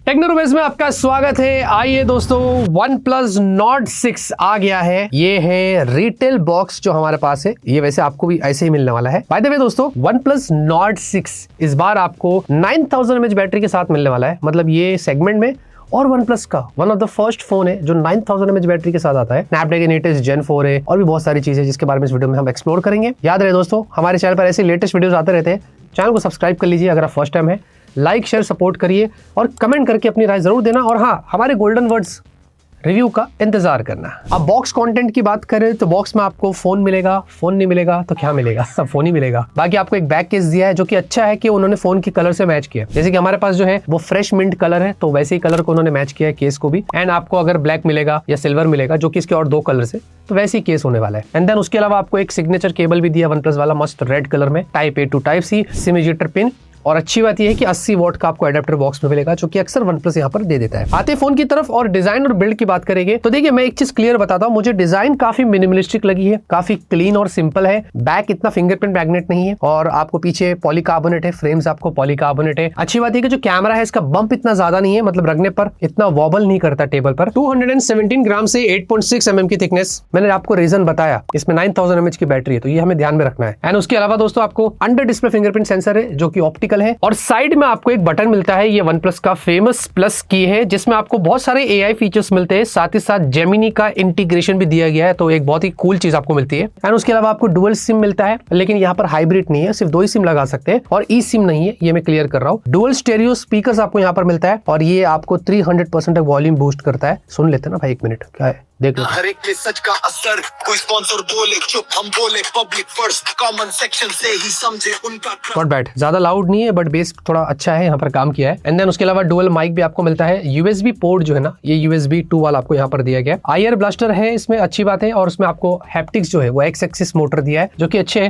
टेक्नोरॉब्स में आपका स्वागत है। आइए दोस्तों, OnePlus Nord 6 आ गया है। ये है रिटेल बॉक्स जो हमारे पास है। ये वैसे आपको भी ऐसे ही मिलने वाला है। बाय द वे दोस्तों, OnePlus Nord 6 इस बार आपको 9000 mAh बैटरी के साथ मिलने वाला है। मतलब ये सेगमेंट में और OnePlus का one of the first phone है जो 9000 mAh बैटरी के साथ आता है। Snapdragon 8s Gen 4 है और भी बहुत सारी चीजें जिसके बारे में इस वीडियो में हम एक्सप्लोर करेंगे। याद रहे दोस्तों, हमारे चैनल पर ऐसे लेटेस्ट वीडियोस आते रहते हैं। चैनल को सब्सक्राइब कर लीजिए अगर आप फर्स्ट टाइम है। लाइक शेयर सपोर्ट करिए और कमेंट करके अपनी राय जरूर देना। और हाँ, हमारे गोल्डन वर्ड्स रिव्यू का इंतजार करना। अब बॉक्स कंटेंट की बात करें तो बॉक्स में आपको फोन मिलेगा। फोन नहीं मिलेगा तो क्या मिलेगा? सब फोन ही मिलेगा। बाकी आपको एक बैक केस दिया है जो कि अच्छा है कि उन्होंने फोन की कलर से मैच किया। जैसे कि हमारे पास जो है वो फ्रेश मिंट कलर है, तो वैसे ही कलर को उन्होंने मैच किया है केस को भी। एंड आपको अगर ब्लैक मिलेगा या सिल्वर मिलेगा जो कि इसके और दो कलर से, तो वैसे ही केस होने वाला है। एंड देन उसके अलावा आपको एक सिग्नेचर केबल भी दिया OnePlus वाला, मस्त रेड कलर में, type A to type C SIM ejector pin. और अच्छी बात यह है कि 80 वॉट का आपको एडेप्टर बॉक्स में मिलेगा जो कि अक्सर OnePlus यहाँ पर दे देता है। आते फोन की तरफ और डिजाइन और बिल्ड की बात करेंगे तो देखिए, मैं एक चीज क्लियर बताता हूँ, मुझे डिजाइन काफी मिनिमलिस्टिक लगी है, काफी क्लीन और सिंपल है। बैक इतना फिंगरप्रिंट मैग्नेट नहीं है और आपको पीछे पॉलीकार्बोनेट है, फ्रेम्स आपको पॉलीकार्बोनेट है। अच्छी बात है कि जो कैमरा है इसका बम्प इतना ज्यादा नहीं है, मतलब रखने पर इतना वॉबल नहीं करता टेबल पर। 217 ग्राम से 8.6 mm की थिकनेस, मैंने आपको रीजन बताया। इसमें 9000 mAh की बैटरी है, तो ये हमें ध्यान में रखना है। एंड उसके अलावा दोस्तों आपको अंडर डिस्प्ले फिंगरप्रिंट सेंसर है जो कि ऑप्टिकल है। और साइड में आपको एक बटन मिलता है, ये OnePlus का फेमस प्लस की है, जिसमें आपको बहुत सारे AI फीचर्स मिलते हैं। साथ ही साथ जेमिनी का इंटीग्रेशन भी दिया गया है, तो एक बहुत ही कूल चीज आपको मिलती है। एंड उसके अलावा आपको डुअल सिम मिलता है, लेकिन यहाँ पर हाइब्रिड नहीं है, सिर्फ 2 ही सिम लगा सकते हैं और ई सिम नहीं है, ये मैं क्लियर कर रहा हूँ। डुअल स्टेरियो स्पीकर्स आपको यहाँ पर मिलता है और ये आपको 300% तक वॉल्यूम बूस्ट करता है। सुन लेते ना भाई, 1 मिनट क्या है देख लो। हर एक में सच का असर, कोई स्पॉन्सर बोले चुप, हम बोले पब्लिक फर्स्ट, कमेंट सेक्शन से ही समझे उनका। नॉट बैड, ज्यादा लाउड नहीं है बट बेस थोड़ा अच्छा है, यहाँ पर काम किया है। एंड देन उसके अलावा डुअल माइक भी आपको मिलता है। USB पोर्ट जो है ना, ये USB 2 वाला आपको यहाँ पर दिया गया। IR ब्लास्टर है इसमें, अच्छी बात है। और उसमें आपको हैप्टिक्स जो है वो X एक्सिस मोटर दिया है जो कि अच्छे है।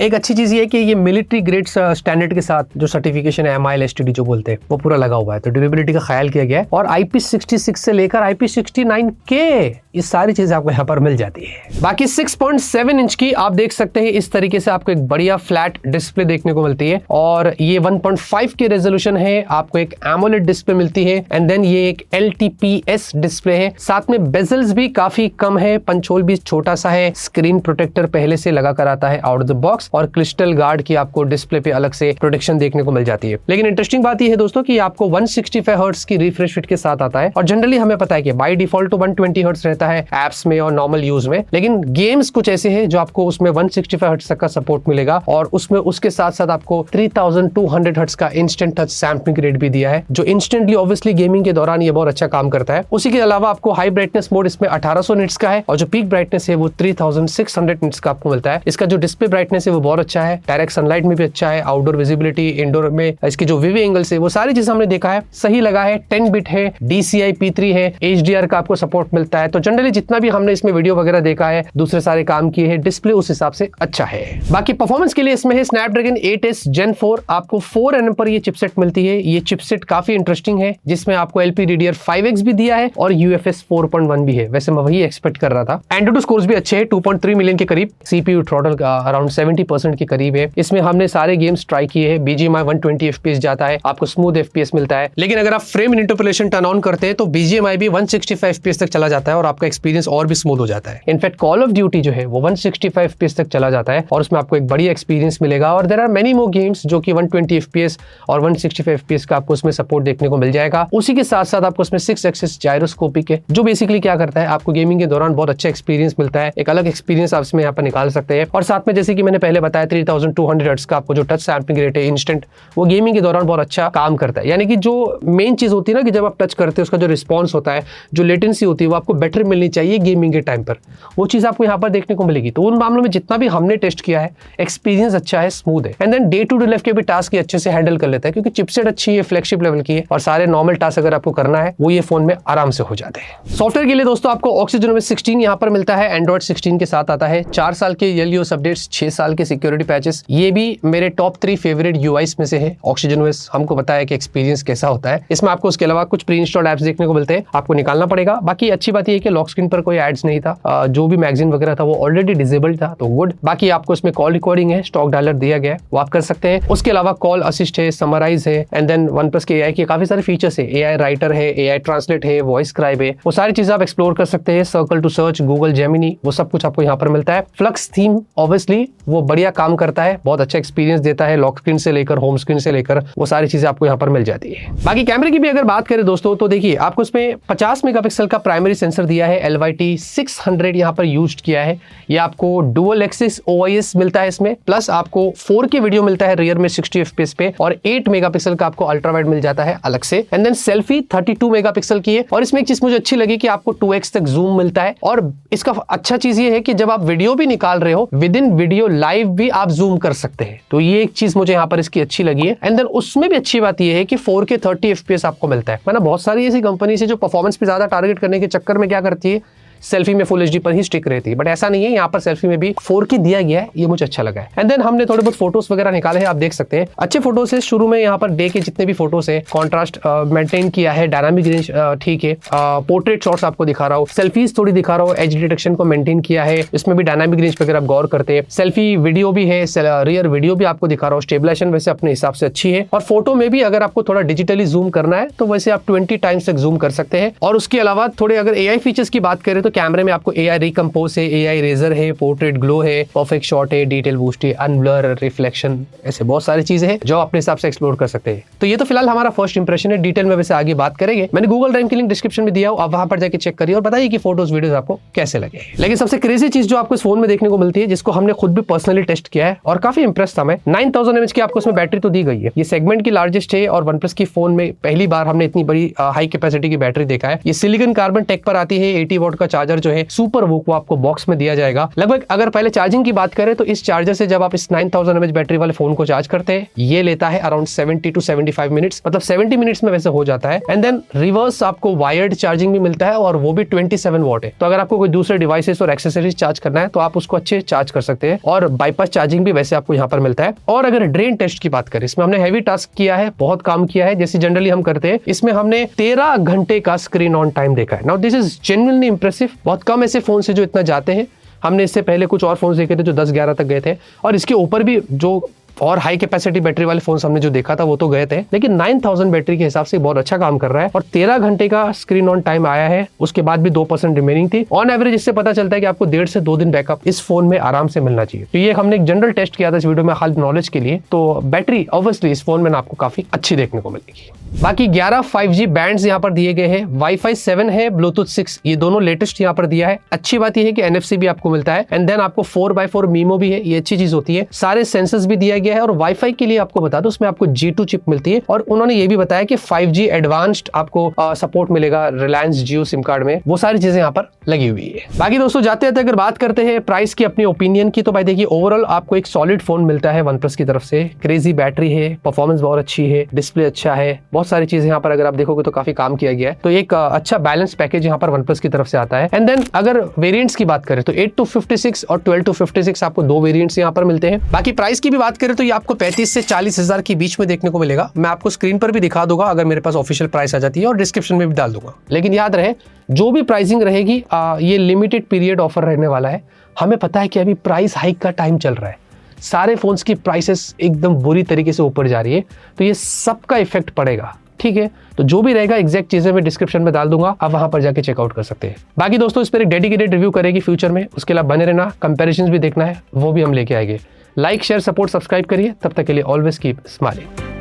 एक अच्छी चीज ये है कि ये मिलिट्री ग्रेड स्टैंडर्ड के साथ जो सर्टिफिकेशन है MIL STD जो बोलते हैं वो पूरा लगा हुआ है, तो ड्यूरेबिलिटी का ख्याल किया गया है। और IP66 से लेकर IP69K ये सारी चीजें आपको यहाँ पर मिल जाती है। बाकी 6.7 इंच की आप देख सकते हैं, इस तरीके से आपको एक बढ़िया फ्लैट डिस्प्ले देखने को मिलती है। और ये 1.5 के रेजोल्यूशन है, आपको एक एमोलेड डिस्प्ले मिलती है। एंड देन ये एक LTPS डिस्प्ले है। साथ में बेजल्स भी काफी कम है, पंचोल भी छोटा सा है, स्क्रीन प्रोटेक्टर पहले से लगा कर आता है आउट ऑफ द बॉक्स, और क्रिस्टल गार्ड की आपको डिस्प्ले पे अलग से प्रोटेक्शन देखने को मिल जाती है। लेकिन इंटरेस्टिंग बात यह है दोस्तों कि आपको 165 हर्ट्ज की रिफ्रेश रेट के साथ आता है। और जनरली हमें पता है कि बाय डिफॉल्ट तो 120 हर्ट्ज रहता है एप्स में और नॉर्मल यूज में, लेकिन गेम्स कुछ ऐसे हैं जो आपको उसमें 165 हर्ट्ज तक का सपोर्ट मिलेगा। और उसमें उसके साथ साथ आपको 3200 हर्ट्ज का इंस्टेंट टच सैंपलिंग रेट भी दिया है, जो इंस्टेंटली ऑब्वियसली गेमिंग के दौरान ये बहुत अच्छा काम करता है। उसी के अलावा आपको हाई ब्राइटनेस मोड इसमें 1800 निट्स का है और जो पीक ब्राइटनेस है वो 3600 निट्स का आपको मिलता है। इसका जो डिस्प्ले ब्राइटनेस है वो बहुत अच्छा है, डायरेक्ट सनलाइट में भी अच्छा है, आउटडोर विजिबिलिटी, इंडोर में इसकी जो विव एंगल्स है वो सारी चीजें हमने देखा है, सही लगा है। 10 बिट है, DCI P3 है, HDR का आपको सपोर्ट मिलता है। तो जनरली जितना भी हमने इसमें वीडियो वगैरह देखा है, दूसरे सारे काम किए हैं, डिस्प्ले उस हिसाब से अच्छा है। बाकी परफॉर्मेंस के लिए इसमें है Snapdragon 8s Gen 4, आपको 4 nm पर ये चिपसेट मिलती है। ये चिपसेट काफी इंटरेस्टिंग है, जिसमें आपको LPDDR5X भी दिया है और UFS 4.1 भी है। वैसे मैं वही एक्सपेक्ट कर रहा था। एंड्रॉइड स्कोर्स भी अच्छे हैं, 2.3 मिलियन के करीब। CPU थ्रॉटल का अराउंड 70% के करीब है। इसमें हमने सारे गेम्स ट्राई किए हैं। BGMI 120 FPS जाता है, आपको स्मूथ FPS मिलता है। लेकिन अगर आप फ्रेम इंटरपोलेशन टर्न ऑन करते हैं तो BGMI भी 165 FPS तक चला जाता है और आपका एक्सपीरियंस और भी स्मूथ हो जाता है। इनफैक्ट कॉल ऑफ ड्यूटी जो है वो 165 FPS तक चला जाता है और उसमें आपको एक बढ़िया एक्सपीरियंस मिलेगा। और there are many more games जो कि 120 FPS और 165 FPS का आपको उसमें सपोर्ट देखने को मिल जाएगा। उसी के साथ साथ आपको उसमें 6 एक्सिस जायरोस्कोपिक है, जो बेसिकली क्या करता है, आपको गेमिंग के दौरान बहुत अच्छा एक्सपीरियंस मिलता है। एक अलग एक्सपीरियंस आप इसमें यहाँ पर निकाल सकते हैं। और साथ में जैसे कि मैंने पहले बताया 3200 हर्ट्ज का आपको जो टच सैंपलिंग रेट है इंस्टेंट, वो गेमिंग के दौरान बहुत अच्छा काम करता है। यानी कि जो मेन चीज होती है ना कि जब आप टच करते हैं उसका जो रिस्पॉन्स होता है, जो लेटेंसी होती है, वो आपको बेटर मिलनी चाहिए गेमिंग के टाइम पर, वो चीज आपको यहाँ पर देखने को मिलेगी। तो उन मामलों में जितना भी हमने टेस्ट किया है, एक्सपीरियंस अच्छा है, स्मूथ है। And then day to day life के भी टास्क अच्छे से हैंडल कर लेता है, क्योंकि चिपसेट अच्छी है, फ्लैगशिप लेवल की है और सारे नॉर्मल टास्क अगर आपको करना है वो ये फोन में आराम से हो जाते हैं। सॉफ्टवेयर के लिए दोस्तों आपको OxygenOS 16 यहाँ पर मिलता है, एंड्रॉइड 16 के साथ आता है। 4 साल के YellOS अपडेट्स, 6 साल के सिक्योरिटी पैचेस, ये भी मेरे टॉप 3 फेवरेट UIs में से है। OxygenOS हमको बताया कि एक्सपीरियंस कैसा होता है। इसमें आपको उसके अलावा कुछ प्री इंस्टॉल्ड एप्स देखने को मिलते हैं, आपको निकालना पड़ेगा। बाकी अच्छी बात यह है कि लॉक स्क्रीन पर कोई एड्स नहीं था, जो भी मैगजीन वगैरह था वो ऑलरेडी डिसेबल्ड था, तो गुड। बाकी आपको इसमें कॉल रिकॉर्डिंग है, स्टॉक डायलर दिया गया है, वो आप कर सकते हैं। उसके अलावा कॉल असिस्ट है, समराइज है, एंड देन OnePlus के AI के काफी सारे फीचर्स है, AI राइटर है, AI ट्रांसलेट है, वॉइस स्क्राइब है, वो सारी चीजें आप एक्सप्लोर कर सकते हैं। Circle to search, Google Gemini, वो सब कुछ आपको यहाँ पर मिलता है। फ्लक्स थीम ऑब्वियसली वो बढ़िया काम करता है, बहुत अच्छा एक्सपीरियंस देता है, लॉक स्क्रीन से लेकर होम स्क्रीन से लेकर वो सारी चीजें आपको यहाँ पर मिल जाती है। बाकी कैमरे की भी अगर बात करें दोस्तों, तो देखिए आपको इसमें 50 मेगापिक्सल का प्राइमरी सेंसर दिया है, LYT 600 यहाँ पर यूज किया है। ये आपको डुअल एक्सिस OIS मिलता है इसमें, प्लस आपको 4K वीडियो मिलता है रियर में 60 FPS पे, और 8 मेगापिक्सल का आपको अल्ट्रा वाइड मिल जाता है अलग से। एंड देन सेल्फी 32 मेगापिक्सल की है, और इसमें एक चीज मुझे अच्छी लगी कि आपको 2x तक जूम मिलता है। और इसका अच्छा चीज ये है कि जब आप वीडियो भी निकाल रहे हो, विद इन वीडियो लाइव भी आप जूम कर सकते हैं, तो ये एक चीज मुझे यहाँ पर इसकी अच्छी लगी है। एंड देन उसमें भी अच्छी बात ये है कि 4K 30 FPS आपको मिलता है। मतलब बहुत सारी ऐसी कंपनी से जो परफॉर्मेंस पे ज्यादा टारगेट करने के चक्कर में क्या करती है, सेल्फी में फुल HD पर ही स्टिक रहती है, बट ऐसा नहीं है, यहाँ पर सेल्फी में भी 4K दिया गया है, ये मुझे अच्छा लगा है। एंड देन हमने थोड़े बहुत फोटोज वगैरह निकाले हैं, आप देख सकते हैं अच्छे फोटोज है। शुरू में यहाँ पर डे के जितने भी फोटोज है, कॉन्ट्रास्ट मेंटेन किया है, डायनामिक रेंज ठीक है, पोर्ट्रेट शॉट्स आपको दिखा रहा हूँ, सेल्फीज थोड़ी दिखा रहा हूँ, एज डिटेक्शन को मेंटेन किया है, इसमें भी डायनामिक रेंज पर अगर आप गौर करते हैं, सेल्फी वीडियो भी है, रियर वीडियो भी आपको दिखा रहा हूँ, स्टेबलाइजेशन वैसे अपने हिसाब से अच्छी है, और फोटो में भी अगर आपको थोड़ा डिजिटली जूम करना है तो वैसे आप 20 टाइम्स तक जूम कर सकते हैं। और उसके अलावा थोड़े अगर AI फीचर्स की बात करें तो कैमरे में आपको AI रिकम्पोज है, AI रेजर है, पोर्ट्रेट ग्लो है, परफेक्ट शॉट है, डिटेल बूस्ट है, अनब्लर, रिफ्लेक्शन, ऐसे बहुत सारी चीजें हैं जो अपने हिसाब से एक्सप्लोर कर सकते हैं। तो ये तो फिलहाल हमारा फर्स्ट इंप्रेशन है, डिटेल में वैसे आगे बात करेंगे। मैंने गूगल ड्राइव की लिंक डिस्क्रिप्शन में दिया हो, आप वहां पर जाकर चेक करिए और बताइए कि फोटोज वीडियोस आपको कैसे लगे। लेकिन सबसे क्रेजी चीज जो आपको इस फोन में देखने को मिलती है, जिसको हमने खुद भी पर्सनली टेस्ट किया है और काफी इंप्रेस था मैं, 9000 mAh की आपको इसमें बैटरी तो दी गई है। ये सेगमेंट की लार्जेस्ट है, और OnePlus की फोन में पहली बार हमने इतनी बड़ी हाई कैपेसिटी की बैटरी देखा है। ये सिलिकॉन कार्बन टेक पर आती है, 80 वॉट का चार्जर जो है सुपर वोक वो आपको बॉक्स में दिया जाएगा। लगभग अगर पहले चार्जिंग की बात करें तो इस चार्जर से जब आप इस 9000 mAh बैटरी वाले फोन को चार्ज करते हैं, ये लेता है अराउंड 70 to 75 मिनट्स, मतलब 70 मिनट्स में वैसे हो जाता है। एंड देन रिवर्स आपको वायर्ड चार्जिंग भी मिलता है, और वो भी 27 वॉट है। तो अगर आपको कोई दूसरे डिवाइसेस और एक्सेसरीज चार्ज करना है तो आप उसको अच्छे चार्ज कर सकते हैं, और बाईपास चार्जिंग भी वैसे आपको यहाँ पर मिलता है। और अगर ड्रेन टेस्ट की बात करें, इसमें हमने हैवी टास्क किया है, बहुत काम किया है, जैसे जनरली हम करते हैं। इसमें हमने 13 घंटे का स्क्रीन ऑन टाइम देखा है। Now this is genuinely impressive, बहुत कम ऐसे फोन से जो इतना जाते हैं। हमने इससे पहले कुछ और फोन देखे थे जो 10-11 तक गए थे, और इसके ऊपर भी जो और हाई कैपेसिटी बैटरी वाले फोन हमने जो देखा था वो तो गए थे, लेकिन 9000 बैटरी के हिसाब से बहुत अच्छा काम कर रहा है। और 13 घंटे का स्क्रीन ऑन टाइम आया है, उसके बाद भी 2% रिमेनिंग थी। ऑन एवरेज इससे पता चलता है कि आपको 1.5 से 2 दिन बैकअप इस फोन में आराम से मिलना चाहिए। तो ये हमने एक जनरल टेस्ट किया था इस वीडियो में, हाल नॉलेज के लिए। तो बैटरी ऑब्वियसली इस फोन में आपको काफी अच्छी देखने को मिलेगी। बाकी 11 5G बैंड्स यहाँ पर दिए गए हैं, Wi-Fi 7 है, Bluetooth 6, ये दोनों लेटेस्ट यहाँ पर दिया है। अच्छी बात ये है कि NFC भी आपको मिलता है, एंड देन आपको 4x4 मीमो भी है, ये अच्छी चीज होती है। सारे सेंसर्स भी दिया गया है, और Wi-Fi के लिए आपको बता दो उसमें आपको G2 चिप मिलती है, और उन्होंने ये भी बताया कि 5G एडवांस्ड आपको सपोर्ट मिलेगा रिलायंस जियो सिम कार्ड में, वो सारी चीजें यहाँ पर लगी हुई है। बाकी दोस्तों जाते जाते अगर बात करते हैं प्राइस की, अपनी ओपिनियन की, तो भाई देखिए ओवरऑल आपको एक सॉलिड फोन मिलता है OnePlus की तरफ से। क्रेजी बैटरी है, परफॉर्मेंस बहुत अच्छी है, डिस्प्ले अच्छा है, बहुत सारी चीजें यहाँ पर अगर आप देखोगे तो काफी काम किया गया है। तो एक अच्छा बैलेंस पैकेज यहाँ पर OnePlus की तरफ से आता है। एंड देन अगर वेरिएंट्स की बात करें तो 8 to 56 और 12 to 56 आपको 2 वेरिएंट्स यहाँ पर मिलते हैं। बाकी प्राइस की भी बात करें तो ये आपको 35 से 40 हजार के बीच में देखने को मिलेगा। मैं आपको स्क्रीन पर भी दिखा दूंगा अगर मेरे पास ऑफिशियल प्राइस आ जाती है, और डिस्क्रिप्शन में भी डाल दूंगा। लेकिन याद रहे जो भी प्राइसिंग रहेगी ये लिमिटेड पीरियड ऑफर रहने वाला है। हमें पता है कि अभी प्राइस हाइक का टाइम चल रहा है, सारे फोन्स की प्राइसेस एकदम बुरी तरीके से ऊपर जा रही है, तो ये सबका इफेक्ट पड़ेगा। ठीक है, तो जो भी रहेगा एग्जैक्ट चीजें मैं डिस्क्रिप्शन में डाल दूंगा, आप वहां पर जाके चेकआउट कर सकते हैं। बाकी दोस्तों इस पर एक डेडिकेटेड रिव्यू करेगी फ्यूचर में, उसके अलावा बने रहना, कंपैरिजंस भी देखना है, वो भी हम लेके आएंगे। लाइक शेयर सपोर्ट सब्सक्राइब करिए, तब तक के लिए ऑलवेज कीप स्माइलिंग।